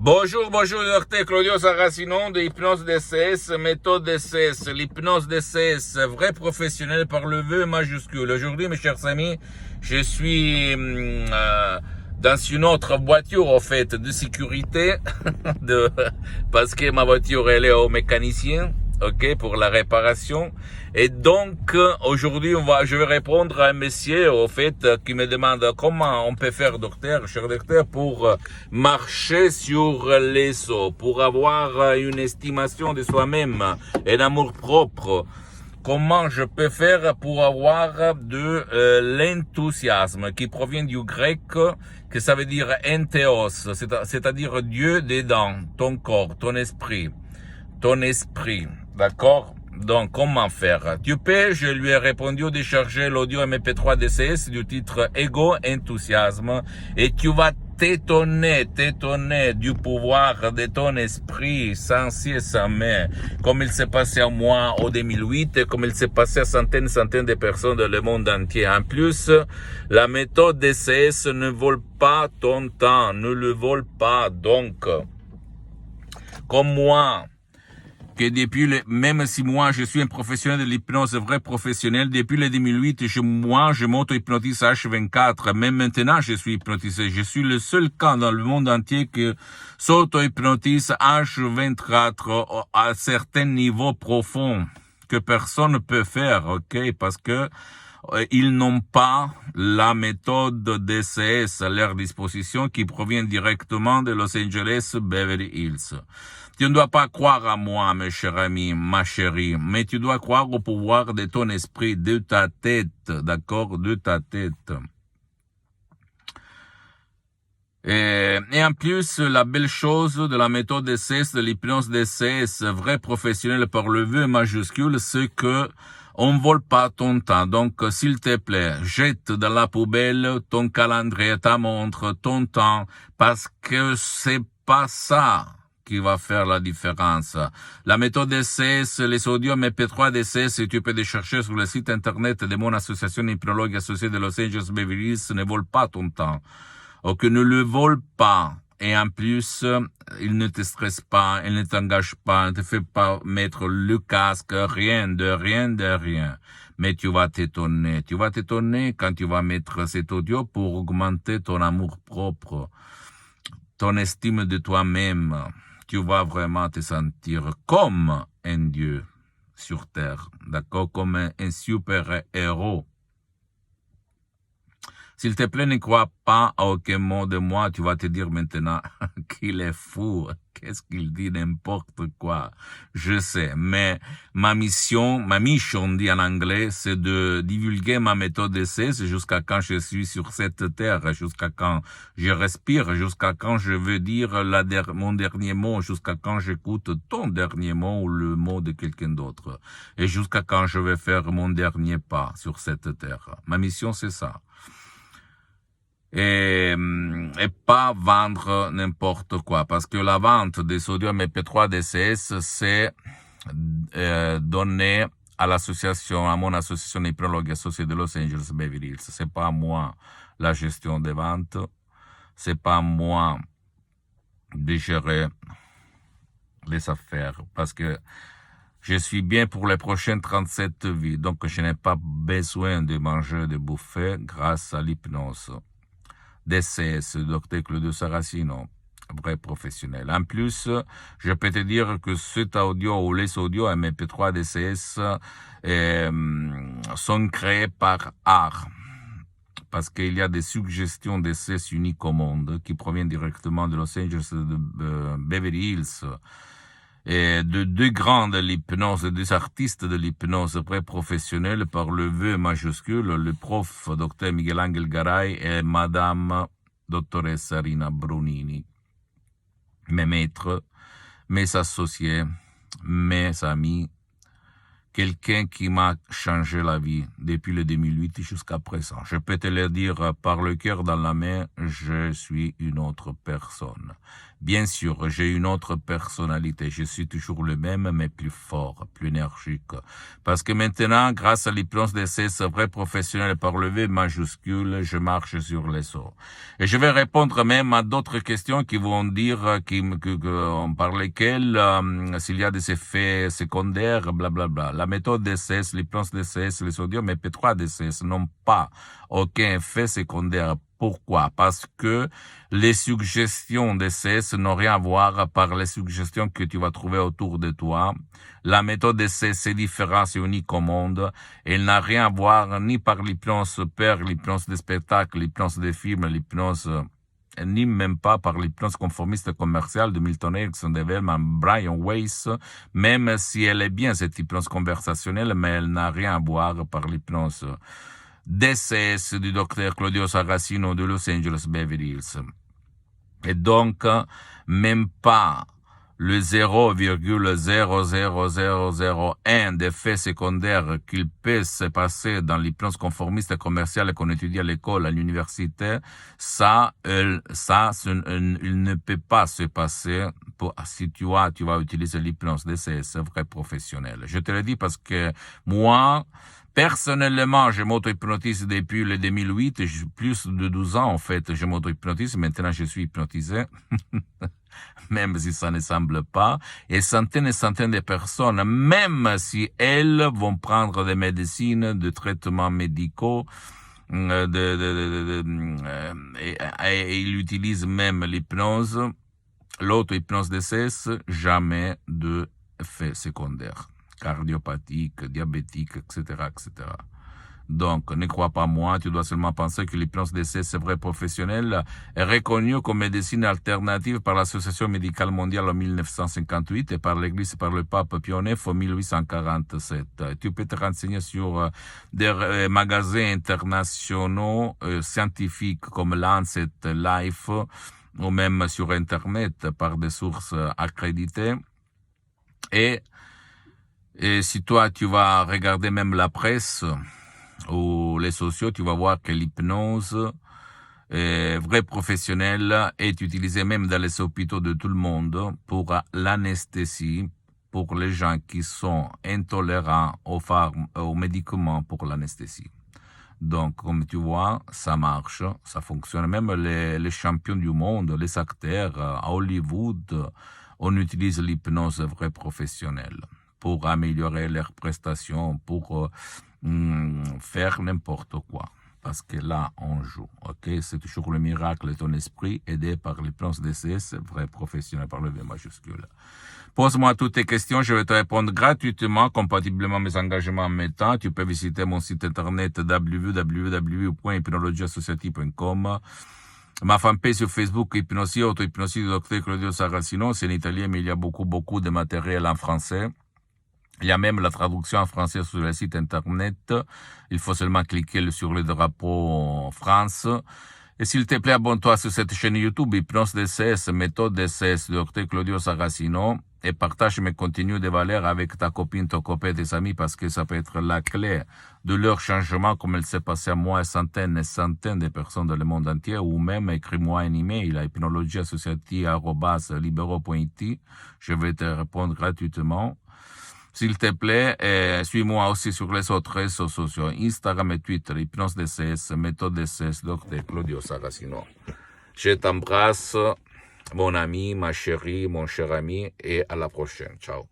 Bonjour, bonjour, docteur Claudio Saracino de Hypnose DCS, méthode DCS, l'hypnose DCS, vrai professionnel par le V majuscule. Aujourd'hui, mes chers amis, je suis dans une autre voiture, en fait, de sécurité, parce que ma voiture, elle est au mécanicien. Ok, pour la réparation. Et donc, aujourd'hui, je vais répondre à un monsieur, au fait, qui me demande comment on peut faire, cher docteur, pour marcher sur les eaux, pour avoir une estimation de soi-même, un amour propre. Comment je peux faire pour avoir de l'enthousiasme qui provient du grec, que ça veut dire entheos, c'est-à-dire Dieu dedans, ton corps, ton esprit. D'accord? Donc, comment faire? Tu peux, je lui ai répondu de charger l'audio MP3 DCS du titre Ego Enthousiasme et tu vas t'étonner du pouvoir de ton esprit sans ci et sans mais, comme il s'est passé à moi en 2008 et comme il s'est passé à centaines de personnes dans le monde entier. En plus, la méthode DCS ne vole pas ton temps, ne le vole pas. Donc, comme moi, que même si moi je suis un professionnel de l'hypnose, vrai professionnel, depuis le 2008, je m'auto-hypnotise H24. Même maintenant, je suis hypnotisé. Je suis le seul cas dans le monde entier que s'auto-hypnotise H24 à certains niveaux profonds que personne ne peut faire, ok? Parce que ils n'ont pas la méthode DCS à leur disposition qui provient directement de Los Angeles Beverly Hills. Tu ne dois pas croire à moi, mes chers amis, ma chérie, mais tu dois croire au pouvoir de ton esprit, de ta tête, d'accord, de ta tête. Et en plus, la belle chose de la méthode DCS, de l'hypnose DCS, vrai professionnel par le V majuscule, c'est que on ne vole pas ton temps. Donc, s'il te plaît, jette dans la poubelle ton calendrier, ta montre, ton temps, parce que c'est pas ça qui va faire la différence. La méthode DCS, les audios MP3 DCS, tu peux les chercher sur le site internet de mon association hypnologue associée de Los Angeles Beverly Hills, ne vole pas ton temps. Ok, ne le vole pas. Et en plus, il ne te stresse pas, il ne t'engage pas, ne te fait pas mettre le casque, rien. Mais tu vas t'étonner quand tu vas mettre cet audio pour augmenter ton amour propre, ton estime de toi-même. Tu vas vraiment te sentir comme un dieu sur terre, d'accord, comme un super-héros. S'il te plaît, ne crois pas à aucun mot de moi. Tu vas te dire maintenant qu'il est fou. Qu'est-ce qu'il dit, n'importe quoi. Je sais, mais ma mission dit en anglais, c'est de divulguer ma méthode d'essai jusqu'à quand je suis sur cette terre, jusqu'à quand je respire, jusqu'à quand je veux dire mon dernier mot, jusqu'à quand j'écoute ton dernier mot ou le mot de quelqu'un d'autre, et jusqu'à quand je vais faire mon dernier pas sur cette terre. Ma mission, c'est ça. Et pas vendre n'importe quoi, parce que la vente des sodium MP3 DCS, c'est donné à mon association hypnologue associée de Los Angeles Beverly Hills. C'est pas moi la gestion des ventes, c'est pas moi de gérer les affaires, parce que je suis bien pour les prochaines 37 vies, donc je n'ai pas besoin de manger, de bouffer grâce à l'hypnose. DCS, Dr Claudio Saracino, vrai professionnel. En plus, je peux te dire que cet audio ou les audios MP3 DCS sont créés par art. Parce qu'il y a des suggestions DCS uniques au monde qui proviennent directement de Los Angeles, de Beverly Hills, et de deux grands de l'hypnose, des artistes de l'hypnose très professionnels par le V majuscule, le prof Dr Miguel Angel Garay et Madame Dottoressa Rina Brunini. Mes maîtres, mes associés, mes amis, quelqu'un qui m'a changé la vie depuis le 2008 jusqu'à présent. Je peux te le dire par le cœur dans la main, je suis une autre personne. Bien sûr, j'ai une autre personnalité. Je suis toujours le même, mais plus fort, plus énergique. Parce que maintenant, grâce à l'hypnose DCS vrai professionnel par le V majuscule, je marche sur les eaux. Et je vais répondre même à d'autres questions qui vont dire par lesquelles s'il y a des effets secondaires, blablabla. La méthode DCS, l'hypnose DCS, le sodium MP3 DCS n'ont pas aucun effet secondaire. Pourquoi? Parce que les suggestions DCS n'ont rien à voir par les suggestions que tu vas trouver autour de toi. La méthode DCS, c'est différent, c'est unique au monde. Elle n'a rien à voir ni par l'hypnose père, l'hypnose des spectacles, l'hypnose des films, l'hypnose ni même pas par l'hypnose conformiste commerciale de Milton Erickson, de Wellman, Brian Weiss, même si elle est bien cette hypnose conversationnelle, mais elle n'a rien à voir par l'hypnose DCS du docteur Claudio Saracino de Los Angeles Beverly Hills. Et donc, même pas le 0,00001 d'effets secondaires qu'il peut se passer dans l'hypnose conformiste commerciale qu'on étudie à l'école, à l'université, il ne peut pas se passer si tu vas utiliser l'hypnose DCS vrai professionnel. Je te le dis parce que moi, personnellement, je m'auto-hypnotise depuis le 2008, plus de 12 ans en fait, je m'auto-hypnotise, maintenant je suis hypnotisé, même si ça ne semble pas, et centaines de personnes, même si elles vont prendre des médecines, des traitements médicaux, et ils utilisent même l'hypnose, l'auto-hypnose DCS, jamais d'effet secondaire. Cardiopathique, diabétique, etc., etc. Donc, ne crois pas moi, tu dois seulement penser que l'hypnose DCS vrai professionnel est reconnue comme médecine alternative par l'Association médicale mondiale en 1958 et par l'Église et par le pape Pie IX en 1847. Tu peux te renseigner sur des magasins internationaux scientifiques comme Lancet, Life, ou même sur Internet par des sources accréditées. Et si toi, tu vas regarder même la presse ou les sociaux, tu vas voir que l'hypnose vrai professionnelle est utilisée même dans les hôpitaux de tout le monde pour l'anesthésie, pour les gens qui sont intolérants aux médicaments pour l'anesthésie. Donc, comme tu vois, ça marche, ça fonctionne. Même les champions du monde, les acteurs à Hollywood, on utilise l'hypnose vrai professionnelle pour améliorer leurs prestations, pour faire n'importe quoi. Parce que là, on joue, ok? C'est toujours le miracle de ton esprit aidé par l'hypnose DCS, vrai professionnel par le V majuscule. Pose-moi toutes tes questions, je vais te répondre gratuitement, compatiblement à mes engagements en mes temps. Tu peux visiter mon site internet www.hypnologieassociative.com. Ma fanpage sur Facebook, Hypnosie, auto-hypnosie du docteur Claudio Saracino, c'est en italien, mais il y a beaucoup de matériel en français. Il y a même la traduction en français sur le site internet. Il faut seulement cliquer sur le drapeau France. Et s'il te plaît, abonne-toi sur cette chaîne YouTube, Hypnose DCS, méthode DCS, Dr Claudio Saracino, et partage mes contenus de valeur avec ta copine, ton copain, tes amis, parce que ça peut être la clé de leur changement, comme il s'est passé à moi et centaines de personnes dans le monde entier, ou même écris-moi un email à hypnologieassociative@libero.it. Je vais te répondre gratuitement. S'il te plaît, suis-moi aussi sur les autres réseaux sociaux, Instagram et Twitter, Hypnose DCS, méthode DCS, Dr Claudio Saracino. Je t'embrasse, mon ami, ma chérie, mon cher ami, et à la prochaine. Ciao.